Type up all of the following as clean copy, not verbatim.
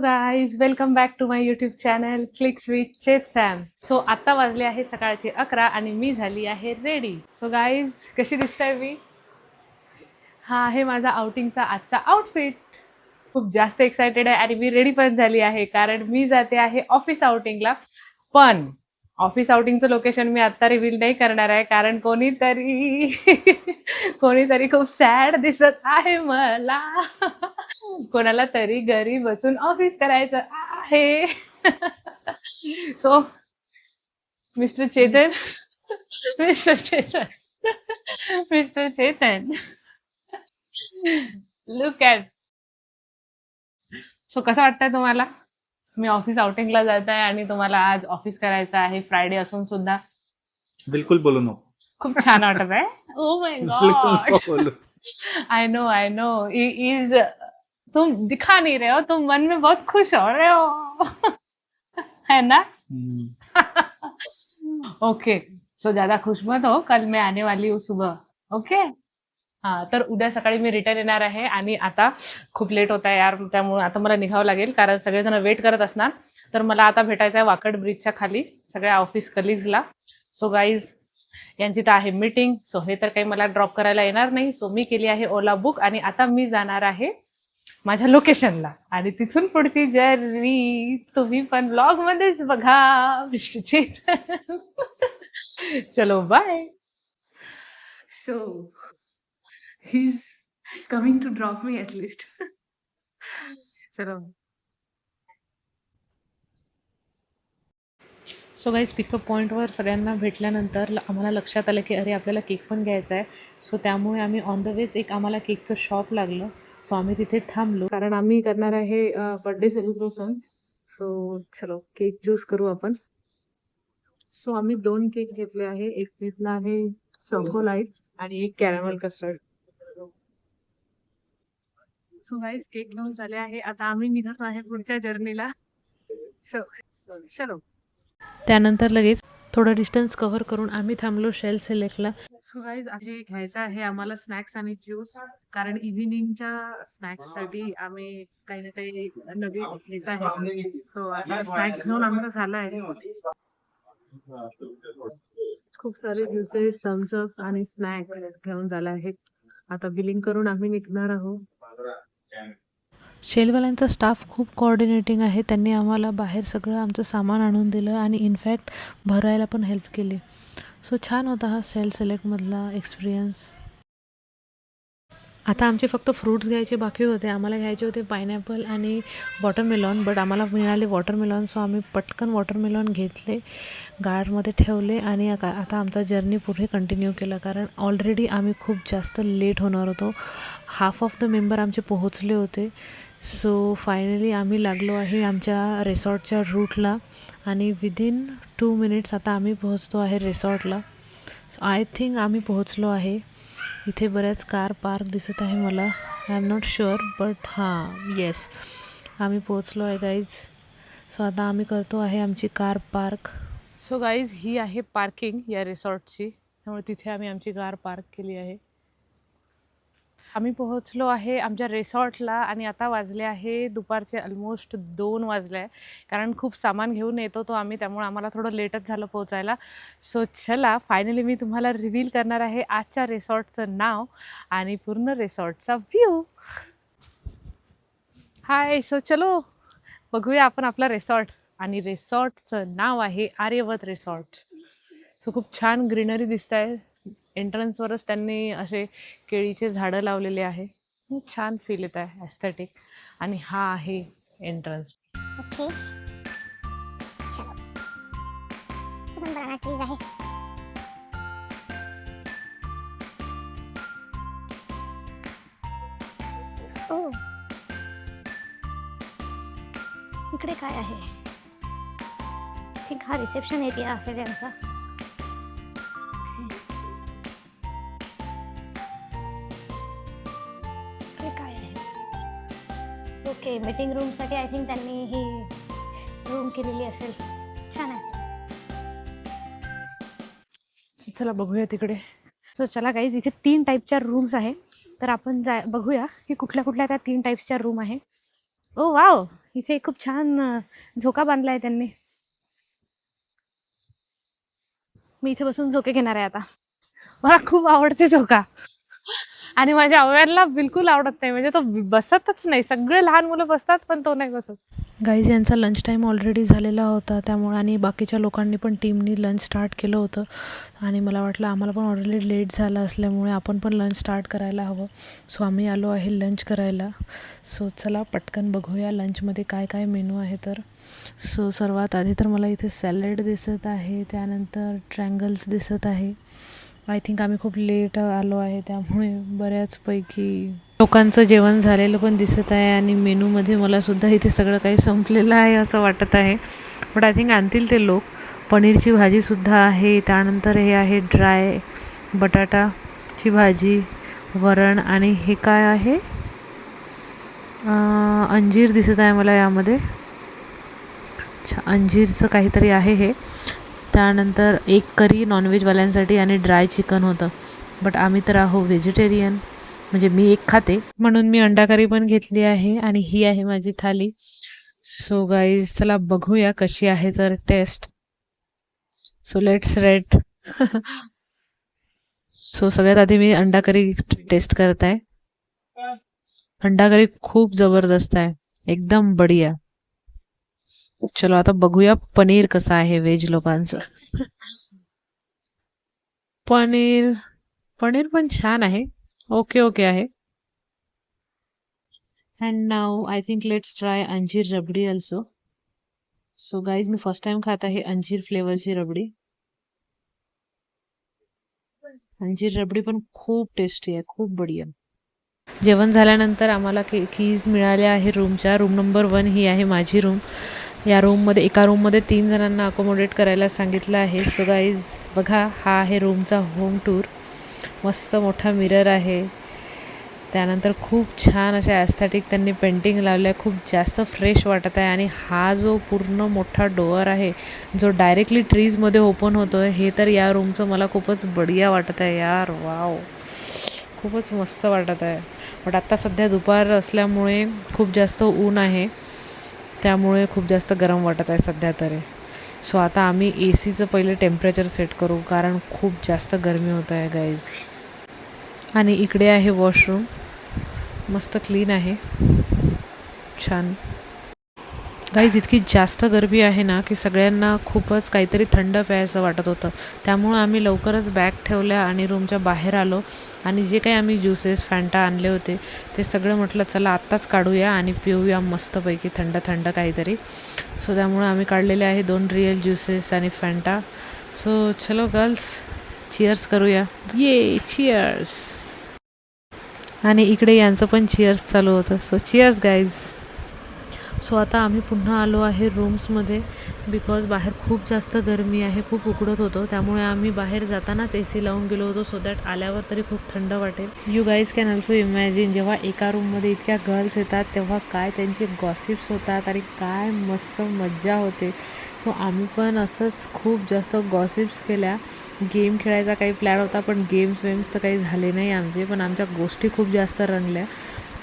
Guys, welcome back to my YouTube channel clicks with Chet Sam. So आत्ता वाजले आहे सकाळचे 11 आणि मी झाली आहे रेडी. सो गाईज, कशी दिसताय मी? हा आहे माझा आउटिंगचा आजचा आउटफिट. खूप जास्त एक्सायटेड आहे आणि मी रेडी पण झाली आहे कारण मी जाते आहे ऑफिस आउटिंगला. पण ऑफिस आउटिंगचं लोकेशन मी आत्ता रिव्हील नाही करणार आहे कारण कोणीतरी कोणीतरी खूप सॅड दिसत आहे मला. कोणाला तरी घरी बसून ऑफिस करायचं आहे. So mister Chetan, mister Chetan, mister Chetan, look at. So कसं वाटतंय तुम्हाला? मी ऑफिस आउटिंगला जात आहे आणि तुम्हाला आज ऑफिस करायचं आहे, फ्रायडे असून सुद्धा. बिल्कुल बोलू नको. खूप छान वाटत आहे. ओ माय बिल्कुल गॉड. नको बोलू. आई नो इज तुम दिखा नहीं रहे हो, तुम मन में बहुत खुश हो रहे हो. है ना? ओके. सो ज्यादा खुश मत हो, कल मैं आने वाली हूँ सुबह. ओके. हा, तर उद्या सकाळी मी रिटर्न येणार आहे आणि आता खूप लेट होत आहे यार, त्यामुळे आता मला निघावं लागेल कारण सगळेजण वेट करत असणार. तर मला आता भेटायचं आहे वाकड ब्रिजच्या खाली सगळ्या ऑफिस कलिग्सला. सो गाईज, यांची तर आहे मीटिंग. सो हे तर काही मला ड्रॉप करायला येणार नाही. सो मी केली आहे ओला बुक आणि आता मी जाणार आहे माझ्या लोकेशनला आणि तिथून पुढची जर्नी तुम्ही पण ब्लॉग मध्येच बघा. चलो bye. So he's coming to drop me at least. चलो. सो गाईज, पिकअप पॉईंटवर सगळ्यांना भेटल्यानंतर आम्हाला लक्षात आलं की अरे आपल्याला केक पण घ्यायचा आहे. सो त्यामुळे आम्ही ऑन द वेज एक आम्हाला केकचं शॉप लागलं. सो आम्ही तिथे थांबलो कारण आम्ही करणार आहे बर्थडे सेलिब्रेशन. सो चलो केक चूज करू आपण. सो आम्ही 2 केक घेतले आहे. एक घेतला आहे चॉकोलाईट आणि एक caramel custard. So guys, cake घेऊन झाले आहे. आता आम्ही निघत आहे पुढच्या जर्नीला. सो चलो. त्यानंतर लगेच थोडं डिस्टन्स कव्हर करून आम्ही थांबलो शेल सिलेक्टला. सो गाईज, आहे घ्यायचं आहे आम्हाला स्नॅक्स आणि ज्यूस कारण इव्हिनिंगच्या स्नॅक्ससाठी आम्ही काही ना काही नवीन घेत आहे. सो आता स्नॅक्स घेऊन आम्हाला झालं आहे. खूप सारे ज्युसेस, थम्सअप आणि स्नॅक्स घेऊन झालं आहे. आता बिलिंग करून आम्ही निघणार आहोत. शेलवाल्यांचा स्टाफ खूप कोऑर्डिनेटिंग आहे. त्यांनी आम्हाला बाहेर सगळं आमचं सामान आणून दिलं आणि इनफॅक्ट भरायला पण हेल्प केली. सो छान होता हा सेल सिलेक्टमधला एक्सपिरियन्स. आता आमचे फक्त फ्रूट्स घ्यायचे बाकी होते. आम्हाला घ्यायचे होते पायनॅपल आणि वॉटरमेलॉन, बट आम्हाला मिळाले वॉटरमेलॉन. सो आम्ही पटकन वॉटरमेलॉन घेतले, गार्डमध्ये ठेवले आणि आता आमचा जर्नी पुढे कंटिन्यू केला कारण ऑलरेडी आम्ही खूप जास्त लेट होणार होतो. हाफ ऑफ द मेंबर आमचे पोहोचले होते. सो फायनली आम्ही लागलो आहे आमच्या रिसॉर्टच्या रूटला आणि विदिन 2 मिनिट्स आता आम्ही पोहोचतो आहे रिसॉर्टला. सो आय थिंक आम्ही पोहोचलो आहे. इथे बऱ्याच कार पार्क दिसत आहे मला. I am not sure but हां, येस, आम्ही पोहोचलो आहे गाईज. सो आता आम्ही करतो आहे आमची कार पार्क. सो गाईज, ही आहे पार्किंग या रिसॉर्टची, त्यामुळे तिथे आम्ही आमची कार पार्क केली आहे. आम्ही पोहोचलो आहे आमच्या रिसॉर्टला आणि आता वाजले आहे दुपारचे ऑलमोस्ट 2 वाजले आहे कारण खूप सामान घेऊन येतो तो आम्ही, त्यामुळे आम्हाला थोडं लेटच झालं पोहोचायला. सो चला, फायनली मी तुम्हाला रिव्हील करणार आहे आजच्या रिसॉर्टचं नाव आणि पूर्ण रिसॉर्टचा व्ह्यू. हाय. सो चलो बघूया आपण आपला रिसॉर्ट आणि रिसॉर्टचं नाव आहे आर्यवत रिसॉर्ट. सो खूप छान ग्रीनरी दिसत आहे. एंट्रन्सवरच त्यांनी असे केळीचे झाडं लावलेले आहे. खूप छान फील येत आहे, ॲस्थेटिक. आणि हा आहे एंट्रन्स. ओके, चलो. इथे पण बनाना ट्रीज आहे. ओ, इकडे काय आहे? आय थिंक हा रिसेप्शन एरिया असेल यांचा. इकडे काय आहे? ओके, मीटिंग रूमसाठी आय थिंक त्यांनी ही रूम केलेली असेल. छान आहे. चला बघूया तिकडे. सो चला गाईज, इथे 3 टाईपच्या रूम्स आहे. तर आपण बघूया की कुठल्या कुठल्या त्या 3 टाईप्सच्या रूम आहे. ओ वाव, इथे खूप छान झोका बांधलाय त्यांनी. मी इथे बसून झोके घेणार आहे आता. मला खूप आवडते झोका. आणि माझ्या अव्याला बिलकुल आवडत नाही, म्हणजे तो बसतच नाही. सगळे लहान मुलं बसतात पण तो नाही बसत. गाईज यांचा लंच टाईम ऑलरेडी झालेला होता, त्यामुळे आणि बाकीच्या लोकांनी पण टीमनी लंच स्टार्ट केलं होतं. आणि मला वाटलं आम्हाला पण ऑलरेडी लेट झालं असल्यामुळे आपण पण लंच स्टार्ट करायला हवं. सो आम्ही आलो आहे लंच करायला. सो चला पटकन बघूया लंचमध्ये काय काय मेनू आहे तर. सो सर्वात आधी तर मला इथे सॅलड दिसत आहे, त्यानंतर ट्रँगल्स दिसत आहे. आय थिंक आम्ही खूप लेट आलो आहे, त्यामुळे बऱ्याचपैकी लोकांचं जेवण झालेलं पण दिसत आहे. आणि मेनूमध्ये मलासुद्धा इथे सगळं काही संपलेलं आहे असं वाटत आहे. बट आय थिंक आणतील ते लोक. पनीरची भाजीसुद्धा आहे, त्यानंतर हे आहे ड्राय बटाटाची भाजी, वरण, आणि हे काय आहे, अंजीर दिसत आहे मला यामध्ये. अच्छा, अंजीरचं काहीतरी आहे हे. त्यानंतर एक करी नॉनव्हेजवाल्यांसाठी आणि ड्राय चिकन होतं. बट आम्ही तर आहो व्हेजिटेरियन, म्हणजे मी एक खाते म्हणून मी अंडा करी पण घेतली आहे. आणि ही आहे माझी थाली. सो गाईज चला बघूया कशी आहे तर taste. So let's rate. So सगळ्यात आधी मी अंडा करी टेस्ट करत आहे. अंडा करी खूप जबरदस्त आहे, एकदम बढिया. चलो आता बघूया पनीर कसं आहे व्हेज लोकांचं. पनीर पनीर पण छान आहे, ओके ओके आहे. And now I think let's try अंजीर रबडी ऑल्सो. सो गाईज मी फर्स्ट टाइम खात आहे अंजीर फ्लेवरची रबडी. अंजीर रबडी पण खूप टेस्टी आहे, खूप बढिया. जेवण झाल्यानंतर आम्हाला कीज मिळाल्या आहे रूमच्या. रूम नंबर 1 ही आहे माझी रूम. या रूममध्ये एका रूममध्ये 3 जणांना अकोमोडेट करायला सांगितलं आहे. सो गाईज बघा, हा आहे रूमचा होम टूर. मस्त मोठा मिरर आहे, त्यानंतर खूप छान अशा ॲस्थेटिक त्यांनी पेंटिंग लावल्या, खूप जास्त फ्रेश वाटत आहे. आणि हा जो पूर्ण मोठा डोअर आहे जो डायरेक्टली ट्रीजमध्ये ओपन होतो आहे, हे तर या रूमचं मला खूपच बढिया वाटत आहे यार. वाव, खूपच मस्त वाटत आहे. बट आत्ता सध्या दुपार असल्यामुळे खूप जास्त ऊन आहे, त्यामुळे खूप जास्त गरम वाटत आहे सध्या तरी. सो आता आम्ही ए सीचं पहिले टेम्परेचर सेट करू, कारण खूप जास्त गरमी होत आहे गाईज. आणि इकडे आहे वॉशरूम, मस्त क्लीन आहे, छान. गाईज इतकी जास्त गरमी आहे ना की सगळ्यांना खूपच काहीतरी थंड प्यायचं वाटत होतं. त्यामुळं आम्ही लवकरच बॅग ठेवल्या आणि रूमच्या बाहेर आलो. आणि जे काही आम्ही ज्युसेस फॅन्टा आणले होते ते सगळं म्हटलं चला आत्ताच काढूया आणि पिऊया मस्तपैकी थंड थंड काहीतरी. सो त्यामुळं आम्ही काढलेले आहे 2 रिअल ज्युसेस आणि फॅन्टा. सो चलो गर्ल्स, चिअर्स करूया. ये चिअर्स. आणि इकडे यांचं पण चिअर्स चालू होतं. So cheers guys. सो आता आम्ही पुन्हा आलो आहे रूम्समध्ये, बिकॉज बाहेर खूप जास्त गरमी आहे, खूप उकडत होतं. त्यामुळे आम्ही बाहेर जातानाच ए सी लावून गेलो होतो, सो दॅट आल्यावर तरी खूप थंड वाटेल. You guys can also imagine, जेव्हा एका रूममध्ये इतक्या गर्ल्स येतात तेव्हा काय त्यांचे गॉसिप्स होतात आणि काय मस्त मज्जा होते. सो आम्ही पण असंच खूप जास्त गॉसिप्स केल्या. गेम खेळायचा काही प्लॅन होता, पण गेम्स तर काही झाले नाही आमचे, पण आमच्या गोष्टी खूप जास्त रंगल्या.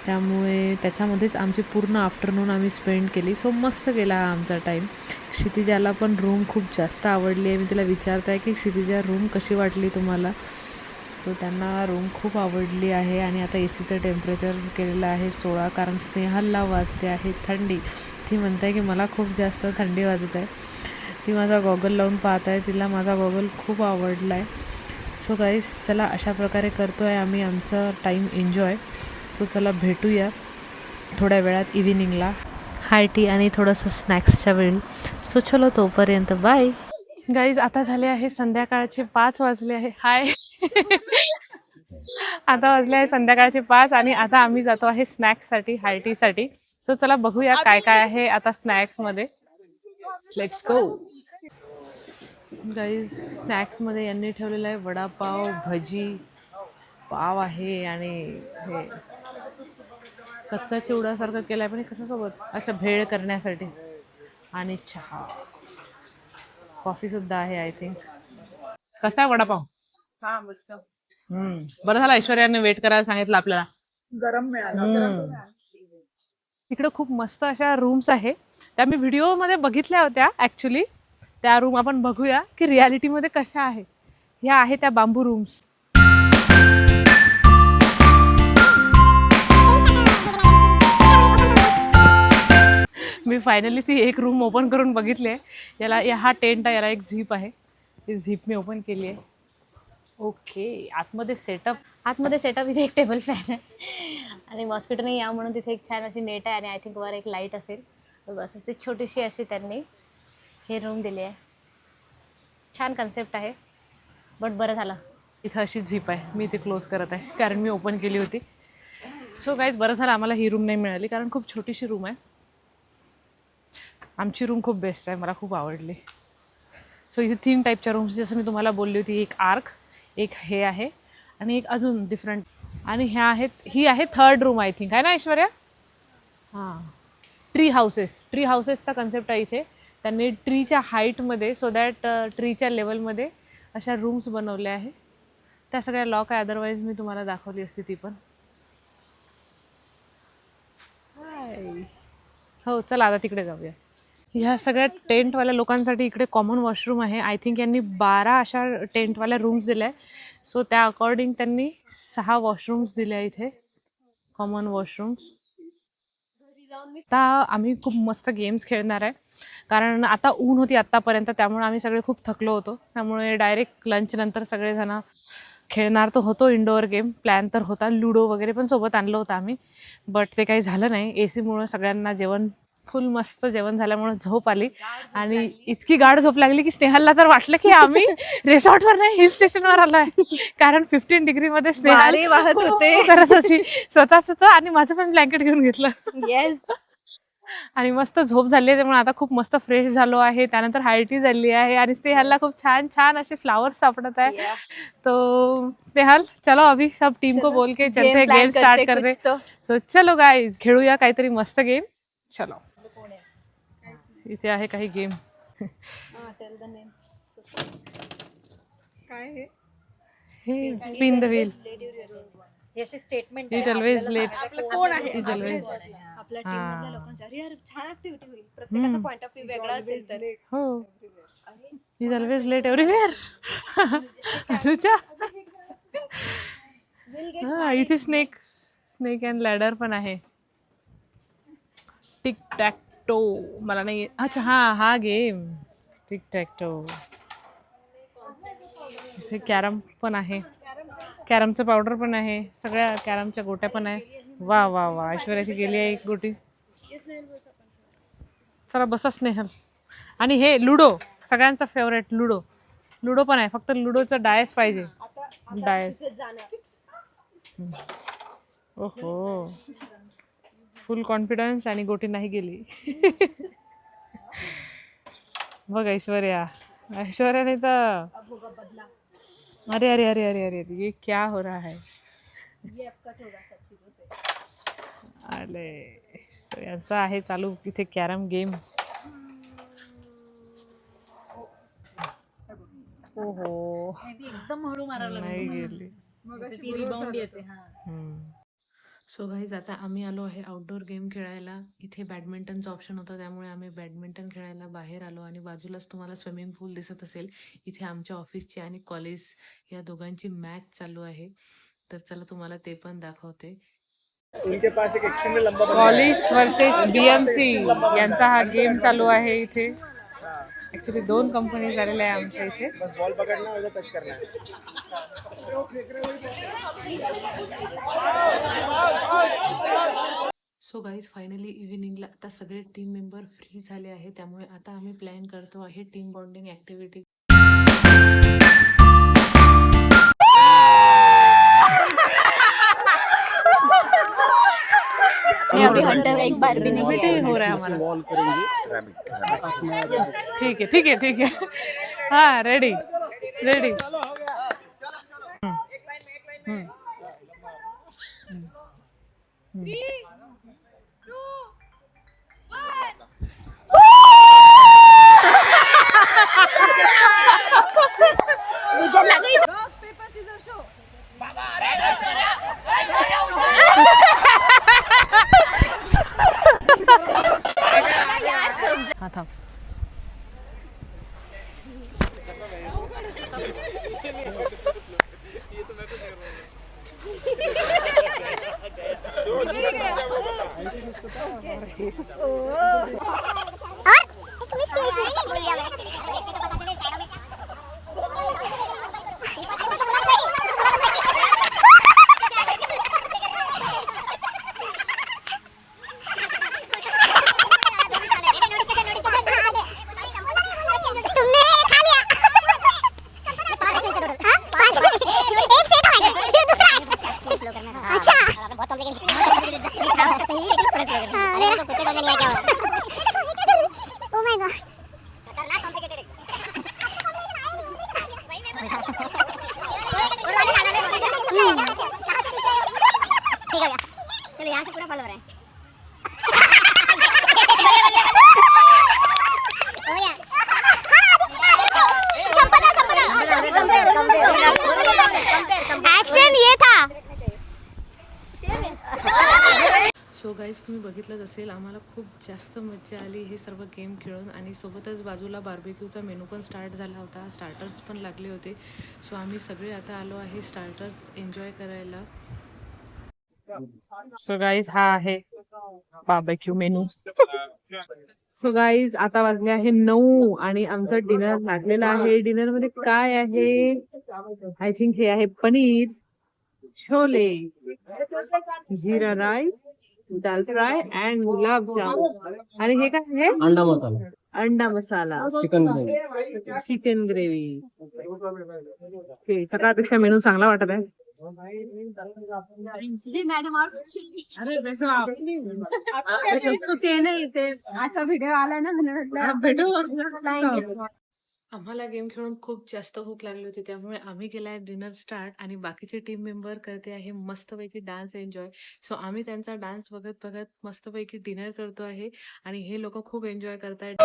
त्यामुळे त्याच्यामध्येच आमची पूर्ण आफ्टरनून आम्ही स्पेंड केली. सो मस्त गेला हा आमचा टाईम. क्षितिजाला पण रूम खूप जास्त आवडली आहे. मी तिला विचारत आहे की क्षितिजा रूम कशी वाटली तुम्हाला. सो त्यांना रूम खूप आवडली आहे. आणि आता ए सीचं टेम्परेचर केलेलं आहे 16, कारण स्नेहलला वाजते आहे थंडी. ती म्हणते आहे की मला खूप जास्त थंडी वाजत आहे. ती माझा गॉगल लावून पाहत आहे, तिला माझा गॉगल खूप आवडला आहे. सो गाईज चला अशा प्रकारे करतो आहे आम्ही आमचा टाईम एन्जॉय. सो चला भेटूया थोड्या वेळात इव्हिनिंगला हाय टी आणि थोडंसं स्नॅक्सच्या वेळी. सो चलो तोपर्यंत बाय. गाईज आता झाले आहे संध्याकाळचे 5 वाजले आहे. हाय. आता वाजले आहे संध्याकाळचे 5 आणि आता आम्ही जातो आहे स्नॅक्ससाठी, हाय टीसाठी. सो चला बघूया काय काय आहे आता स्नॅक्समध्ये. Let's go. गाईज स्नॅक्समध्ये यांनी ठेवलेलं आहे वडापाव, भजी, पाव आहे आणि हे कच्चा चिवड्यासारखं केलं आहे, पण कशासोबत, अच्छा भेळ करण्यासाठी. आणि चहा, कॉफीसुद्धा आहे आय थिंक. कसा आहे वडापाव? बरं झालं ऐश्वर्याने वेट करायला सांगितलं आपल्याला. गरम मिळाला. तिकडे खूप मस्त अशा रूम्स आहे, त्या मी व्हिडिओमध्ये बघितल्या होत्या ॲक्च्युली. त्या रूम आपण बघूया की रियालिटीमध्ये कशा आहे. ह्या आहे त्या बांबू रूम्स. मी फायनली ती एक रूम ओपन करून बघितली आहे. हा टेंट आहे, याला एक झीप आहे, ती झीप मी ओपन केली आहे. ओके, आतमध्ये सेटअप इथे एक टेबल फॅन आहे आणि मॉस्किटो नाही या म्हणून तिथे एक छान अशी नेट आहे आणि आय थिंक वर एक लाईट असेल. तर बस अशी छोटीशी अशी त्यांनी हे रूम दिली आहे. छान कन्सेप्ट आहे, बट बरं झालं इथं अशी झीप आहे. मी इथे क्लोज करत आहे कारण मी ओपन केली होती. सो गाईज, बरं झालं आम्हाला ही रूम नाही मिळाली कारण खूप छोटीशी रूम आहे. आमची रूम खूप बेस्ट आहे, मला खूप आवडली. सो इथे 3 टाईपच्या रूम्स, जसं मी तुम्हाला बोलली होती, एक आर्क, एक हे आहे आणि एक अजून डिफरंट. आणि ह्या आहेत, ही आहे 3rd रूम आय थिंक, आहे ना ऐश्वर्या? हां, ट्री हाऊसेसचा कन्सेप्ट आहे इथे. त्यांनी ट्रीच्या हाईटमध्ये, सो दॅट ट्रीच्या लेवलमध्ये अशा रूम्स बनवल्या आहे. त्या सगळ्या लॉक आहे, अदरवाईज मी तुम्हाला दाखवली असती ती पण. हो, चला आता तिकडे जाऊया. ह्या सगळ्या टेंटवाल्या लोकांसाठी इकडे कॉमन वॉशरूम आहे. आय थिंक यांनी 12 अशा टेंटवाल्या रूम्स दिल्या आहे. सो त्या अकॉर्डिंग त्यांनी 6 वॉशरूम्स दिल्या इथे, कॉमन वॉशरूम्स. आता आम्ही खूप मस्त गेम्स खेळणार आहे कारण आता ऊन होती आत्तापर्यंत, त्यामुळे आम्ही सगळे खूप थकलो होतो. त्यामुळे डायरेक्ट लंचनंतर सगळेजण खेळणार तर होतो इंडोअर गेम. प्लॅन तर होता, लुडो वगैरे पण सोबत आणलं होतं आम्ही, बट ते काही झालं नाही. AC मुळे सगळ्यांना फुल मस्त जेवण झाल्यामुळे झोप आली आणि इतकी गाढ झोप लागली की स्नेहलला तर वाटलं की आम्ही रिसॉर्टवर नाही हिल स्टेशनवर आलोय. कारण 15 डिग्रीमध्ये स्नेहल करत होती स्वतःच आणि माझं पण ब्लँकेट घेऊन घेतलं. येस. आणि मस्त झोप झाली आहे, त्यामुळे आता खूप मस्त फ्रेश झालो आहे. त्यानंतर हायटी झाली आहे आणि स्नेहलला खूप छान छान असे फ्लावर्स सापडत आहे. तो स्नेहल, चलो अभी सब टीम को बोल के चलते हैं, गेम स्टार्ट करते. सो चलो गाइज, खेळूया काहीतरी मस्त गेम. चलो, इथे आहे काही गेम. काय हे? Spin the wheel. याची स्टेटमेंट इट ऑलवेज लेट. कोण आहे? Is always. आपल्या टीम मधल्या लोकांच्या अरे यार छान ऍक्टिव्हिटी होईल. प्रत्येकाचा पॉइंट ऑफ व्ह्यू वेगळा असेल तर. हो, is always late everywhere. Anuja, हा इथे स्नेक अँड लॅडर पण आहे. टिक टॅक टो मला नाही, अच्छा हा गेम टिक टॅक टो. इथे कॅरम पण आहे, कॅरमचं पावडर पण आहे, सगळ्या कॅरमच्या गोट्या पण आहे. वा वा वा, ऐश्वर्याची गेली आहे एक गोटी. चला बसा स्नेहल. आणि हे लुडो, सगळ्यांचा फेवरेट लुडो पण आहे. फक्त लुडोचा डायस पाहिजे, डायस. ओहो, फुल कॉन्फिडन्स आणि गोटी नाही गेली. बघ ऐश्वर्याने तर अरे अरे अरे अरे अरे, ये क्या हो रहा है? अरे, यांचा आहे चालू इथे कॅरम गेम. ओहो, एकदम हळू मारायला नाही गेली. ती रिबाउंड येते. सो गाईज, आता आम्ही आलो आहे आउटडोअर गेम खेळायला. इथे बॅडमिंटनचा ऑप्शन होता, त्यामुळे आम्ही बॅडमिंटन खेळायला बाहेर आलो. आणि बाजूलाच तुम्हाला स्विमिंग पूल दिसत असेल. इथे आमच्या ऑफिसची आणि कॉलेज या दोघांची मॅच चालू आहे. तर चला तुम्हाला ते पण दाखवते. कॉलेज वर्सेस BMC यांचा हा गेम चालू आहे इथे. ऍक्च्युली 2 कंपनी झालेल्या आहे आमच्या इथे. सो गाईज, फायनली इव्हिनिंगला आता सगळे टीम मेंबर फ्री झाले आहे. त्यामुळे आता आम्ही प्लॅन करतो आहे टीम बॉन्डिंग ऍक्टिव्हिटी. अभी हंटर एक बार भी नहीं मीटिंग हो रहा है हमारा. ठीक है. हाँ, रेडी. मुझे लगा ही चलो यहाँ से पूरा फॉलो हो रहा है एक्शन ये था. सो गाईज तुम्ही बघितलंच असेल आम्हाला खूप जास्त मजा आली हे सर्व गेम खेळून आणि सोबतच बाजूला बार्बेक्यूचा मेनू पण स्टार्ट झाला होता. स्टार्टर्स पण लागले होते. सो आम्ही सगळे आता आलो आहे स्टार्टर्स एन्जॉय करायला. सो गाईज हा आहे बार्बेक्यू मेनू. सो गाईज आता वाजले आहे 9 आणि आमचं डिनर लागलेलं आहे. डिनर मध्ये काय आहे? आय थिंक हे आहे paneer, chole, jeera rice, dal fry and gulabjam. आणि हे काय आहे? अंडा मसाला, अंडा masala, chicken gravy. Chicken gravy. सकाळपेक्षा मेनू चांगला वाटत आहे. जी मॅडम और ते नाही ते असा व्हिडिओ आला ना म्हणून आम्हाला गेम खेळून खूप जास्त भूक लागली होती त्यामुळे आम्ही केलाय डिनर स्टार्ट आणि बाकीचे टीम मेंबर करते आहे मस्तपैकी डान्स एन्जॉय. सो आम्ही त्यांचा डान्स बघत बघत मस्तपैकी डिनर करतो आहे आणि हे लोक खूप एन्जॉय करतायत.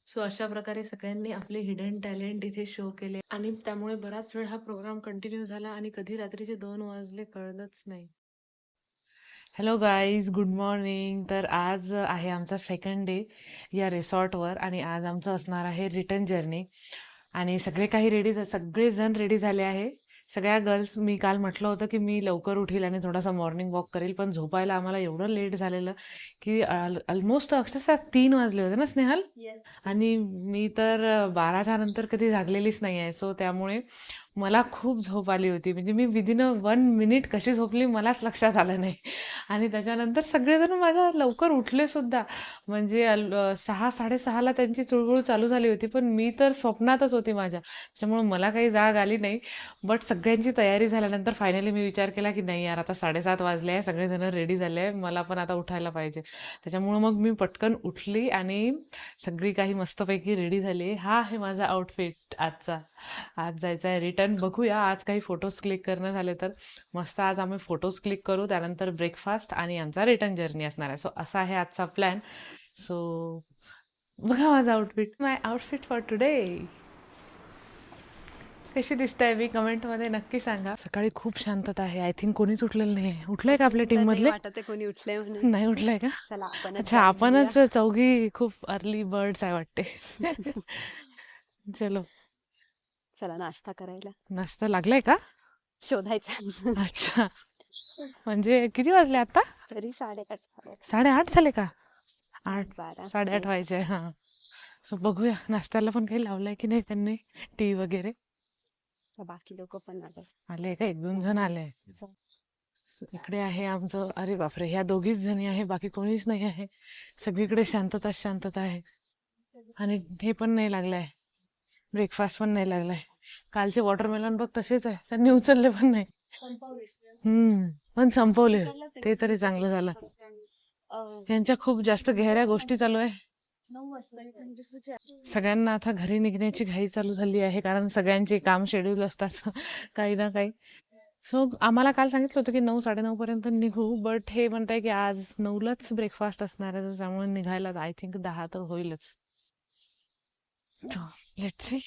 सो अशा प्रकारे सगळ्यांनी आपले हिडन टॅलेंट इथे शो केले आणि त्यामुळे बराच वेळ हा प्रोग्राम कंटिन्यू झाला आणि कधी रात्रीचे 2 वाजले कळलंच नाही. Hello guys, good morning. तर आज आहे आमचा सेकंड डे या रिसॉर्टवर आणि आज आमचं असणार आहे रिटर्न जर्नी आणि सगळे काही सगळेजण रेडी झाले आहे. सगळ्या गर्ल्स. मी काल म्हटलं होतं की मी लवकर उठील आणि थोडासा मॉर्निंग वॉक करेल, पण झोपायला आम्हाला एवढं लेट झालेलं की ऑलमोस्ट अक्षरशः 3 वाजले होते ना स्नेहल. आणि मी तर 12च्या नंतर कधी जागलेलीच नाही आहे. सो त्यामुळे मला खूप झोप आली होती. म्हणजे मी विदिन 1 मिनिट कशी झोपली मलाच लक्षात आलं नाही. आणि त्याच्यानंतर सगळेजण माझ्या लवकर उठले सुद्धा. म्हणजे 6-6:30ला त्यांची चुळबुळ चालू झाली होती, पण मी तर स्वप्नातच होती माझ्या. त्याच्यामुळे मला काही जाग आली नाही. बट सगळ्यांची तयारी झाल्यानंतर फायनली मी विचार केला की नाही यार, आता 7:30 वाजले आहे, सगळेजण रेडी झाले आहे, मला पण आता उठायला पाहिजे. त्याच्यामुळं मग मी पटकन उठली आणि सगळी काही मस्तपैकी रेडी झाली. हा आहे माझा आउटफिट आजचा. आज जायचं आहे रिटर्न. बघूया आज काही फोटोज क्लिक करणं झाले तर मस्त आज आम्ही फोटोज क्लिक करू, त्यानंतर ब्रेकफास्ट आणि आमचा रिटर्न जर्नी असणार आहे. सो असा आहे आजचा प्लॅन. सो बघा माझा outfit, my outfit for today. कशी दिसतंय मी कमेंटमध्ये नक्की सांगा. सकाळी खूप शांतता आहे. आय थिंक कोणीच उठलेलं नाही आहे. उठलंय का आपल्या टीम मधले? वाटत कोणी उठलंय म्हणून. नाही उठलंय का? चला आपण अच्छा, आपणच चौघी खूप अर्ली बर्ड्स आहे वाटते. चलो चला नाश्ता करायला नाश्ता लागलाय का? शोधायचा. अच्छा, म्हणजे किती वाजले आता? तरी 8:30 8:30 झाले का? 12. 8:30 व्हायचे. हां. सो बघूया नाश्त्याला पण काही लावलंय की नाही त्यांनी, टी वगैरे. बाकी लोक पण आले का? 1-2 जण आले. इकडे आहे आमचं. अरे बापरे, ह्या दोघीच जणी आहे, बाकी कोणीच नाही आहे. सगळीकडे शांतता शांतता आहे. आणि हे पण नाही लागलं आहे, ब्रेकफास्ट पण नाही लागला आहे. कालचे वॉटरमेलन बघ तसेच आहे, त्यांनी उचलले पण नाही. पण संपवले, ते तरी चांगलं झालं. त्यांच्या खूप जास्त गहऱ्या गोष्टी चालू आहे. सगळ्यांना आता घरी निघण्याची घाई चालू झाली आहे, कारण सगळ्यांचे काम शेड्यूल असतात काही ना काही. सो आम्हाला काल सांगितलं होतं की 9-9:30 पर्यंत निघू, बट हे म्हणताय की आज 9लाच ब्रेकफास्ट असणार आहे, त्यामुळे निघायला आय थिंक 10 तर होईलच. Let's see.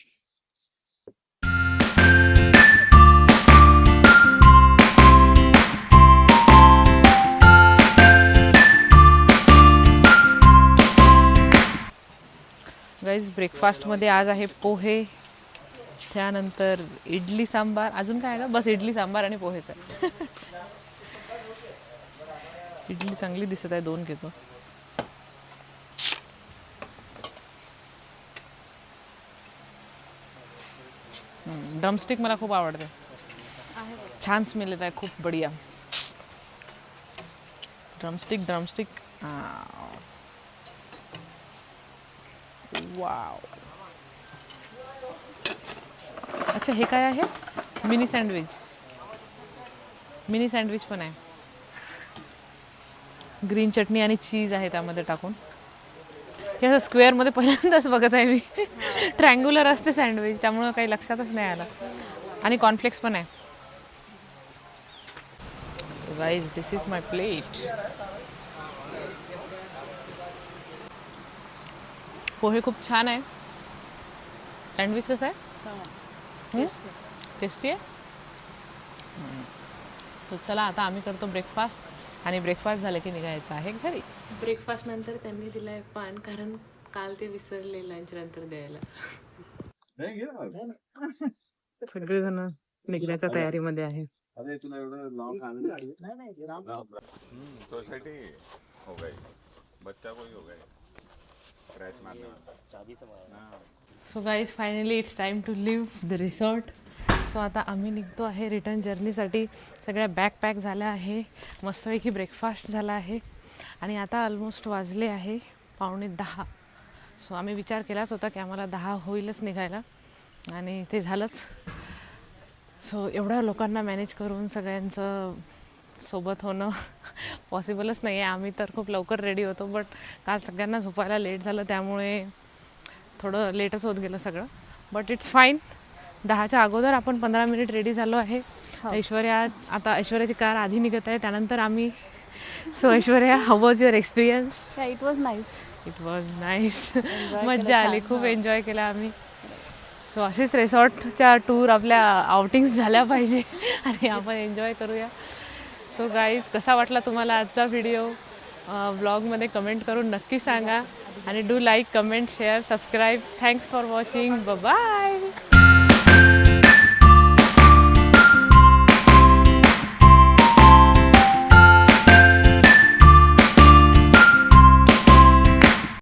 गाईज ब्रेकफास्टमध्ये आज आहे पोहे, त्यानंतर इडली सांबार, अजून काय आहे का, बस इडली सांबार आणि पोहेच आहे. इडली चांगली दिसत आहे, 2 घेतो. ड्रमस्टिक मला खूप आवडते, छान स्मेल येत आहे, खूप बढिया. Drumstick wow. अच्छा हे काय आहे, मिनी सँडविच पण आहे. ग्रीन चटणी आणि चीज आहे त्यामध्ये टाकून. हे असं स्क्वेअरमध्ये पहिल्यांदाच बघत आहे मी. ट्रँग्युलर असते सँडविच, त्यामुळं काही लक्षातच नाही आलं. आणि कॉर्नफ्लेक्स पण आहे. So guys this is my plate. Pohe खूप छान आहे. सँडविच कसं आहे, टेस्टी आहे. सो चला आता आम्ही करतो ब्रेकफास्ट, आणि ब्रेकफास्ट झालं की निघायचं आहे घरी. ब्रेकफास्ट नंतर त्यांनी दिलाय पान, कारण काल ते विसरले लंच नंतर द्यायला. सगळेजण निघण्याच्या तयारीमध्ये आहे. सोसाइटी हो गई, बच्चा कोई हो गई, क्रैच मारने वाला. So guys finally it's time to leave the resort. So आता आम्ही निघतो आहे रिटर्न जर्नीसाठी. सगळ्या बॅग पॅक झाल्या आहे, मस्तपैकी ब्रेकफास्ट झाला आहे, आणि आता ऑलमोस्ट वाजले आहे 9:45. सो आम्ही विचार केलाच होता की आम्हाला 10 होईलच निघायला, आणि ते झालंच. सो एवढ्या लोकांना मॅनेज करून सगळ्यांचं सोबत होणं पॉसिबलच नाही आहे. आम्ही तर खूप लवकर रेडी होतो, बट काल सगळ्यांना झोपायला लेट झालं, त्यामुळे थोडं लेटच होत गेलं सगळं. But it's fine. 10च्या अगोदर आपण 15 मिनिट रेडी झालो आहे. ऐश्वर्याची कार आधी निघत आहे, त्यानंतर आम्ही. So Aishwarya, how was your experience? It was nice. मज्जा आली, खूप एन्जॉय केला आम्ही. सो असेच रिसॉर्टच्या टूर आपल्या आउटिंग्स झाल्या पाहिजे आणि आपण एन्जॉय करूया. सो गाईज, कसा वाटला तुम्हाला आजचा व्हिडिओ? ब्लॉगमध्ये कमेंट करून नक्की सांगा, आणि do like, comment, share, subscribe. Thanks for watching. Bye.